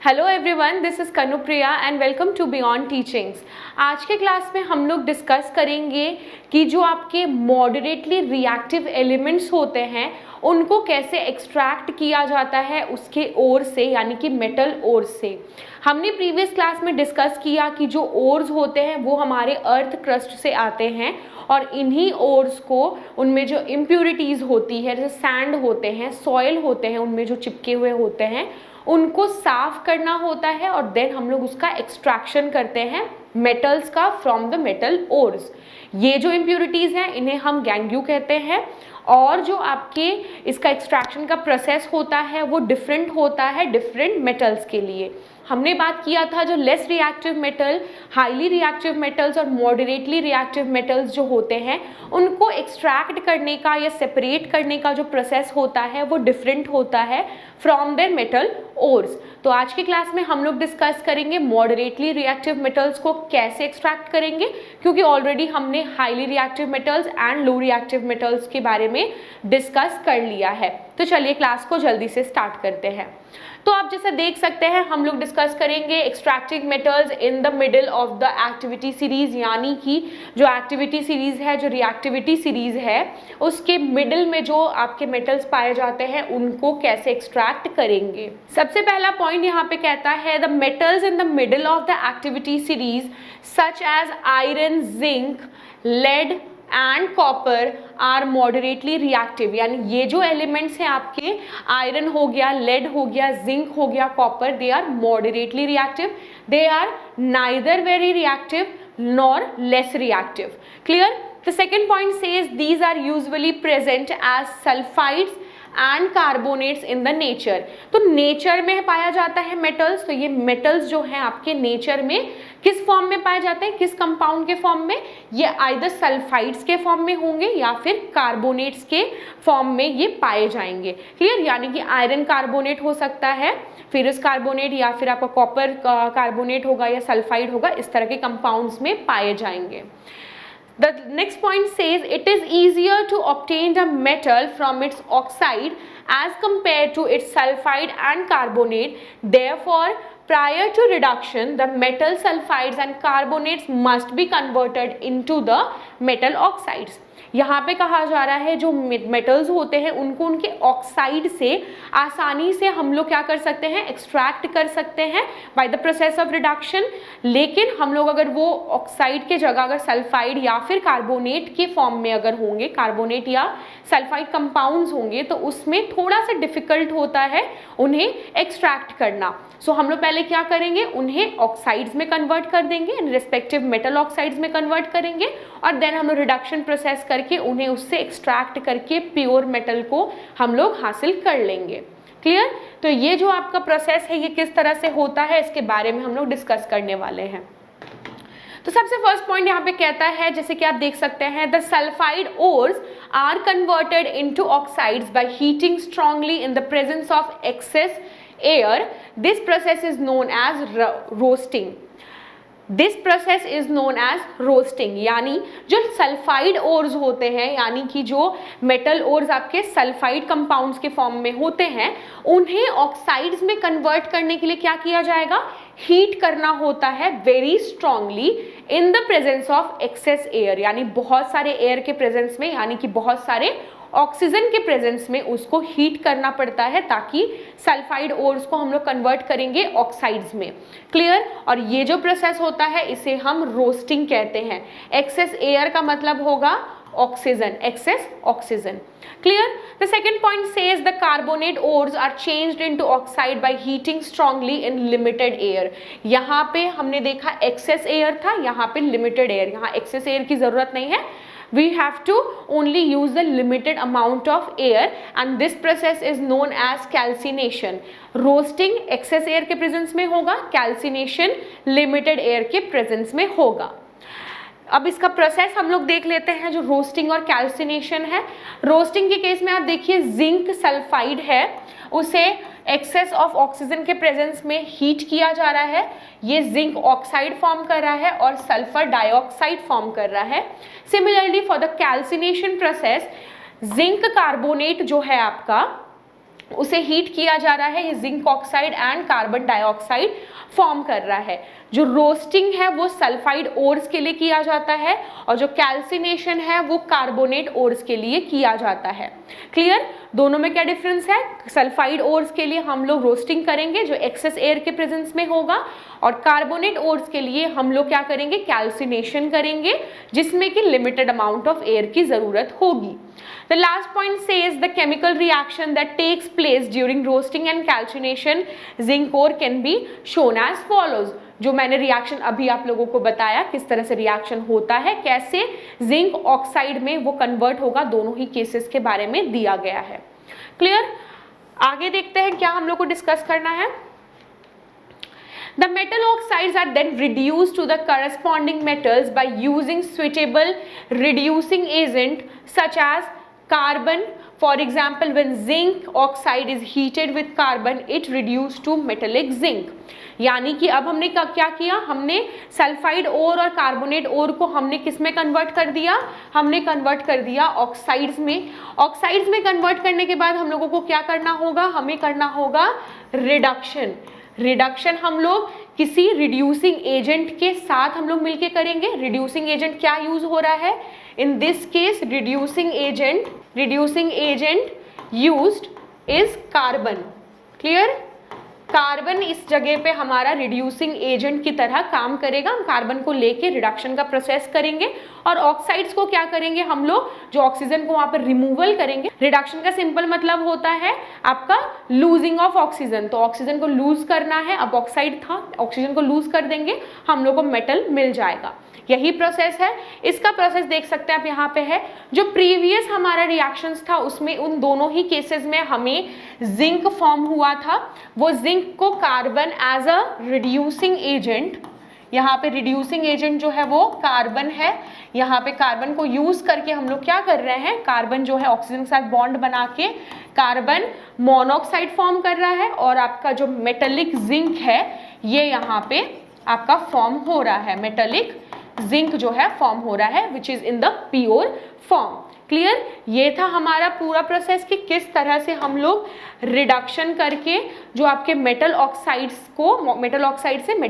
Hello everyone, this is Kanupriya and welcome to beyond teachings. आज के class में हम लोग डिस्कस करेंगे कि जो आपके मॉडरेटली रिएक्टिव एलिमेंट्स होते हैं उनको कैसे एक्सट्रैक्ट किया जाता है उसके ओर से, यानी कि मेटल ओर से। हमने प्रीवियस क्लास में डिस्कस किया कि जो ओर्स होते हैं वो हमारे अर्थ क्रस्ट से आते हैं और इन्हीं ओर्स को, उनमें जो इम्प्योरिटीज़ होती है, जैसे सैंड होते हैं, सॉइल होते हैं, उनमें जो चिपके हुए होते हैं उनको साफ करना होता है और देन हम लोग उसका एक्सट्रैक्शन करते हैं मेटल्स का फ्रॉम द मेटल ओर्स। ये जो इम्प्योरिटीज़ हैं इन्हें हम गैंग्यू कहते हैं और जो आपके इसका एक्सट्रैक्शन का प्रोसेस होता है वो डिफरेंट होता है डिफरेंट मेटल्स के लिए। हमने बात किया था जो less reactive metal, highly reactive metals और मॉडरेटली रिएक्टिव मेटल्स जो होते हैं उनको एक्सट्रैक्ट करने का या सेपरेट करने का जो प्रोसेस होता है वो डिफरेंट होता है फ्रॉम देयर मेटल ओर्स। तो आज की क्लास में हम लोग डिस्कस करेंगे मॉडरेटली रिएक्टिव मेटल्स को कैसे एक्सट्रैक्ट करेंगे, क्योंकि ऑलरेडी हमने highly reactive metals and low reactive metals के बारे में डिस्कस कर लिया है। तो चलिए क्लास को जल्दी से स्टार्ट करते हैं। तो आप जैसे देख सकते हैं हम लोग डिस्कस करेंगे extracting metals in the middle of the activity series, यानी कि जो एक्टिविटी सीरीज है, जो रिएक्टिविटी सीरीज है, उसके मिडिल में जो आपके मेटल्स पाए जाते हैं उनको कैसे एक्सट्रैक्ट करेंगे। सबसे पहला पॉइंट यहाँ पे कहता है the metals in the middle of the activity series such as iron, zinc, lead and copper are moderately reactive. यानी ये जो एलिमेंट्स हैं आपके, आयरन हो गया, लेड हो गया, जिंक हो गया, copper, they are moderately reactive. They are neither very reactive nor less reactive. Clear? The second point says these are usually present as sulfides and carbonates in the nature. तो nature में पाया जाता है metals, तो ये metals जो हैं आपके नेचर में किस फॉर्म में पाए जाते हैं, किस कंपाउंड के फॉर्म में? ये आइदर सल्फाइड्स के फॉर्म में होंगे या फिर कार्बोनेट्स के फॉर्म में ये पाए जाएंगे। क्लियर? यानी कि आयरन कार्बोनेट हो सकता है, फेरस कार्बोनेट, या फिर आपका कॉपर कार्बोनेट होगा या सल्फाइड होगा, इस तरह के कंपाउंड्स में पाए जाएंगे। The next point says it is easier to obtain the metal from its oxide as compared to its sulfide and carbonate. Therefore, prior to reduction, the metal sulfides and carbonates must be converted into the metal oxides. यहाँ पे कहा जा रहा है जो metals होते हैं उनको उनके ऑक्साइड से आसानी से हम लोग क्या कर सकते हैं, एक्सट्रैक्ट कर सकते हैं by the process of reduction. लेकिन हम लोग अगर वो ऑक्साइड के जगह अगर सल्फाइड या फिर कार्बोनेट के फॉर्म में अगर होंगे, कार्बोनेट या सल्फाइड कंपाउंड्स होंगे, तो उसमें थोड़ा सा डिफिकल्ट होता है उन्हें एक्सट्रैक्ट करना। सो हम लोग पहले क्या करेंगे, उन्हें ऑक्साइड्स में कन्वर्ट कर देंगे, रिस्पेक्टिव मेटल ऑक्साइड्स में कन्वर्ट करेंगे और देन हम लोग रिडक्शन प्रोसेस करके उन्हें उससे एक्सट्रैक्ट करके प्योर मेटल को हम लोग हासिल कर लेंगे। क्लियर? तो ये जो आपका प्रोसेस है ये किस तरह से होता है इसके बारे में हम लोग डिस्कस करने वाले हैं। तो सबसे फर्स्ट पॉइंट यहाँ पे कहता है, जैसे कि आप देख सकते हैं, the sulphide ores are converted into oxides by heating strongly in the presence of excess air. This process is known as roasting. This process is known as roasting. यानी जो सल्फाइड ओर्स होते हैं, यानी कि जो मेटल ओर्स आपके sulphide compounds के form में होते हैं, उन्हें ऑक्साइड्स में कन्वर्ट करने के लिए क्या किया जाएगा, हीट करना होता है very strongly in the presence of excess air. यानी बहुत सारे एयर के प्रेजेंस में, यानी कि बहुत सारे ऑक्सीजन के प्रेजेंस में उसको हीट करना पड़ता है ताकि सल्फाइड ओर्स को हम लोग कन्वर्ट करेंगे ऑक्साइड्स में। क्लियर? और ये जो प्रोसेस होता है इसे हम रोस्टिंग कहते हैं। एक्सेस एयर का मतलब होगा oxygen, excess oxygen. Clear? The second point says the carbonate ores are changed into oxide by heating strongly in limited air. यहाँ पे हमने देखा एक्सेस एयर था, यहाँ पे लिमिटेड एयर। यहाँ एक्सेस एयर की जरूरत नहीं है, we have to only use the limited amount of air and this process is known as calcination. Roasting excess air के presence में होगा, calcination limited air के presence में होगा। अब इसका प्रोसेस हम लोग देख लेते हैं जो रोस्टिंग और कैल्सिनेशन है। रोस्टिंग के केस में आप देखिए जिंक सल्फाइड है, उसे एक्सेस ऑफ ऑक्सीजन के प्रेजेंस में हीट किया जा रहा है, ये जिंक ऑक्साइड फॉर्म कर रहा है और सल्फर डाइऑक्साइड फॉर्म कर रहा है। Similarly for the calcination process, zinc carbonate जो है आपका उसे हीट किया जा रहा है, ये zinc oxide and carbon dioxide form कर रहा है। जो रोस्टिंग है वो सल्फाइड ओर्स के लिए किया जाता है और जो कैल्सिनेशन है वो कार्बोनेट ओर्स के लिए किया जाता है। क्लियर? दोनों में क्या डिफरेंस है? सल्फाइड ओर्स के लिए हम लोग रोस्टिंग करेंगे जो एक्सेस एयर के प्रेजेंस में होगा, और कार्बोनेट ओर्स के लिए हम लोग क्या करेंगे? कैल्सिनेशन करेंगे, जिसमें कि लिमिटेड अमाउंट ऑफ एयर की जरूरत होगी। The last point says the chemical reaction that takes place during roasting and calcination zinc ore can be shown as follows। जो मैंने रिएक्शन अभी आप लोगों को बताया किस तरह से रिएक्शन होता है, कैसे जिंक ऑक्साइड में वो कन्वर्ट होगा, दोनों ही केसेस के बारे में दिया गया है। क्लियर? आगे देखते हैं क्या हम लोग को डिस्कस करना है। The metal oxides are then reduced to the corresponding metals by using suitable reducing agent such as carbon. For example, when zinc oxide is heated with carbon, it reduced to metallic zinc। यानी कि अब हमने क्या किया? हमने sulphide ओर और carbonate ओर को हमने किस में कन्वर्ट कर दिया? हमने कन्वर्ट कर दिया ऑक्साइड्स में। ऑक्साइड्स में कन्वर्ट करने के बाद हम लोगों को क्या करना होगा? हमें करना होगा रिडक्शन। रिडक्शन हम लोग किसी रिड्यूसिंग एजेंट के साथ हम लोग मिलके करेंगे। रिड्यूसिंग एजेंट क्या यूज हो रहा है? In this case reducing agent used is carbon. Clear? Carbon इस जगह पे हमारा रिड्यूसिंग एजेंट की तरह काम करेगा। हम कार्बन को लेके रिडक्शन का प्रोसेस करेंगे और ऑक्साइड्स को क्या करेंगे? हम लोग जो ऑक्सीजन को वहां पर रिमूवल करेंगे। रिडक्शन का सिंपल मतलब होता है आपका लूजिंग ऑफ ऑक्सीजन। तो ऑक्सीजन को लूज करना है, अब ऑक्साइड था, ऑक्सीजन को लूज कर देंगे, हम लोग को मेटल मिल जाएगा। यही प्रोसेस है। इसका प्रोसेस देख सकते हैं आप यहाँ पे है। जो प्रीवियस हमारा रिएक्शंस था उसमें उन दोनों ही केसेस में हमें जिंक फॉर्म हुआ था। वो जिंक को carbon as a reducing agent, यहाँ पे रिड्यूसिंग एजेंट जो है वो कार्बन है। यहाँ पे कार्बन को यूज करके हम लोग क्या कर रहे हैं? कार्बन जो है ऑक्सीजन के साथ बॉन्ड बना के कार्बन मोनोऑक्साइड फॉर्म कर रहा है और आपका जो मेटेलिक जिंक है ये यहाँ पे आपका फॉर्म हो रहा है। मेटेलिक जिंक जो है फॉर्म हो रहा है which is in the pure form. Clear? ये था हमारा पूरा प्रोसेस कि किस तरह से हम लोग रिडक्शन करके जो आपके मेटल ऑक्साइड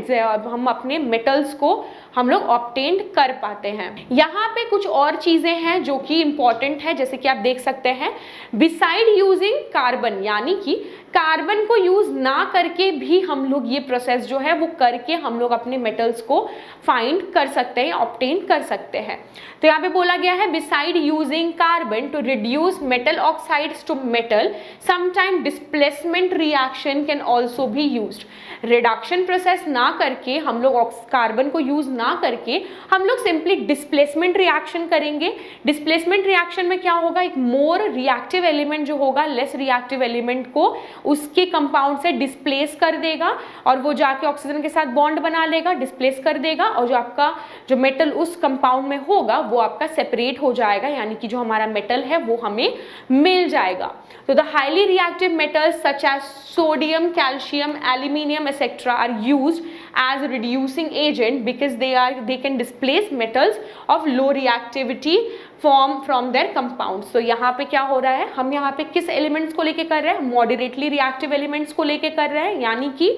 से हम अपने मेटल्स को हम लोग ऑब्टेन कर पाते हैं। यहाँ पे कुछ और चीजें हैं जो कि इंपॉर्टेंट है, जैसे कि आप देख सकते हैं बिसाइड यूजिंग कार्बन, यानी कि कार्बन को यूज ना करके भी हम लोग ये प्रोसेस जो है वो करके हम लोग अपने मेटल्स को फाइंड कर सकते हैं, ऑब्टेन कर सकते हैं। तो यहाँ पे बोला गया है beside using carbon to reduce metal oxides to metal, sometime displacement reaction can also भी यूज्ड। रिडक्शन प्रोसेस ना करके हम लोग कार्बन को यूज ना करके हम लोग सिंपली डिस्प्लेसमेंट रिएक्शन करेंगे। डिस्प्लेसमेंट रिएक्शन में क्या होगा? एक मोर रिएक्टिव एलिमेंट जो होगा लेस रिएक्टिव एलिमेंट को उसके कंपाउंड से डिस्प्लेस कर देगा और वो जाके ऑक्सीजन के साथ बॉन्ड बना लेगा, डिस्प्लेस कर देगा और जो आपका जो मेटल उस कंपाउंड में होगा वो आपका सेपरेट हो जाएगा, यानी कि जो हमारा मेटल है वो हमें मिल जाएगा। तो the highly reactive metals such as sodium, calcium, aluminium etc. are used as reducing agent because they can displace metals of low reactivity from their compounds। तो यहाँ पे क्या हो रहा है? हम यहाँ पे किस एलिमेंट्स को लेके कर रहे हैं? मॉडरेटली रिएक्टिव एलिमेंट्स को लेके कर रहे हैं, यानी कि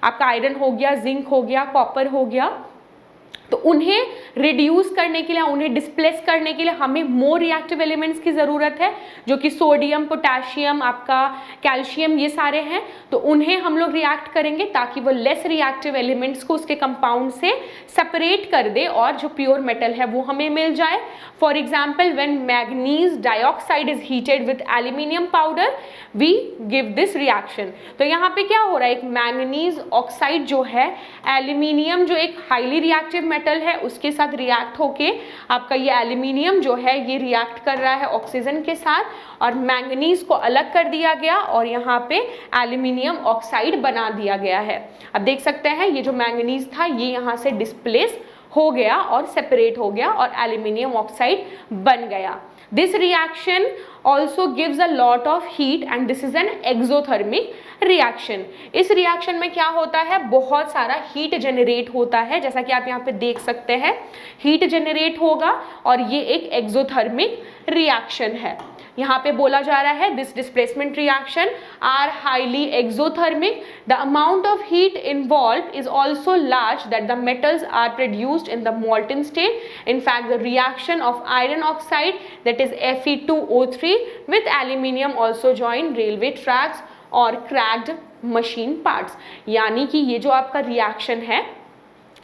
आपका आयरन हो गया, जिंक हो गया, कॉपर हो गया। तो उन्हें रिड्यूस करने के लिए, उन्हें डिस्प्लेस करने के लिए हमें मोर रिएक्टिव एलिमेंट्स की ज़रूरत है, जो कि सोडियम, पोटेशियम, आपका कैल्शियम, ये सारे हैं। तो उन्हें हम लोग रिएक्ट करेंगे ताकि वो लेस रिएक्टिव एलिमेंट्स को उसके कंपाउंड से सेपरेट कर दे और जो प्योर मेटल है वो हमें मिल जाए। For example when manganese dioxide is heated with aluminium powder we give this reaction. तो यहाँ पे क्या हो रहा है? एक मैग्नीज ऑक्साइड जो है एल्यूमिनियम जो एक हाईली रिएक्टिव मेटल है उसके साथ रिएक्ट होके आपका ये एल्यूमिनियम जो है ये रिएक्ट कर रहा है ऑक्सीजन के साथ और मैंगनीज को अलग कर दिया गया और यहाँ पे एल्यूमिनियम ऑक्साइड बना दिया गया है। अब देख सकते हैं ये जो मैंगनीज था ये यहाँ से डिस्प्लेस हो गया और सेपरेट हो गया और एल्यूमिनियम ऑक्साइड बन गया। This reaction also gives a lot of heat and this is an exothermic reaction। इस रिएक्शन में क्या होता है? बहुत सारा हीट जनरेट होता है, जैसा कि आप यहाँ पे देख सकते हैं हीट जनरेट होगा और ये एक एक्सोथर्मिक रिएक्शन है। यहाँ पे बोला जा रहा है this displacement reaction are highly exothermic, the amount of heat involve is also large that the metals are produced in the molten state. In fact, the reaction of iron oxide, that is Fe2O3, with aluminium also join railway tracks और cracked machine parts. यानी कि ये जो आपका reaction है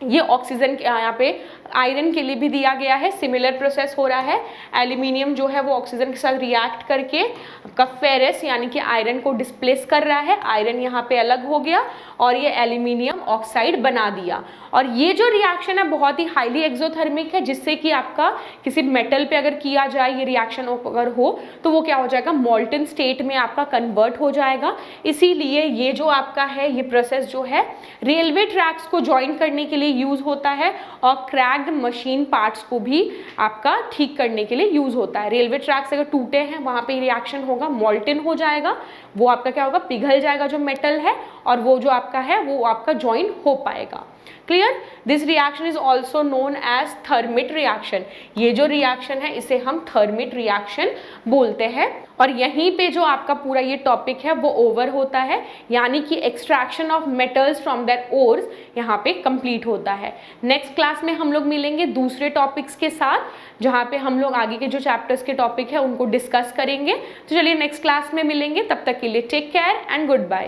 ये oxygen यहाँ पे आयरन के लिए भी दिया गया है, सिमिलर प्रोसेस हो रहा है। एल्यूमिनियम जो है वो ऑक्सीजन के साथ रिएक्ट करके फेरस यानी कि आयरन को डिस्प्लेस कर रहा है, आयरन यहाँ पे अलग हो गया और ये एल्यूमिनियम ऑक्साइड बना दिया। और ये जो रिएक्शन है बहुत ही हाईली एक्सोथर्मिक है, जिससे कि आपका किसी मेटल पे अगर किया जाए ये रिएक्शन अगर हो तो वो क्या हो जाएगा, मोल्टन स्टेट में आपका कन्वर्ट हो जाएगा। इसीलिए ये जो आपका है ये प्रोसेस जो है रेलवे ट्रैक्स को ज्वाइन करने के लिए यूज होता है और क्रैक्ड मशीन पार्ट्स को भी आपका ठीक करने के लिए यूज होता है। रेलवे ट्रैक्स अगर टूटे हैं वहां पे रिएक्शन होगा, मोल्टन हो जाएगा, वो आपका क्या होगा, पिघल जाएगा जो मेटल है और वो जो आपका है वो आपका ज्वाइन हो पाएगा। Clear? This reaction is also known as thermite reaction. ये जो रिएक्शन है इसे हम थर्मिट रिएक्शन बोलते हैं। और यहीं पे जो आपका पूरा ये टॉपिक है वो ओवर होता है, यानी कि extraction of metals from their ores यहाँ पे कंप्लीट होता है। नेक्स्ट क्लास में हम लोग मिलेंगे दूसरे टॉपिक्स के साथ, जहाँ पे हम लोग आगे के जो चैप्टर्स के टॉपिक है उनको डिस्कस करेंगे। तो चलिए नेक्स्ट क्लास में मिलेंगे, तब तक के लिए take care and good bye.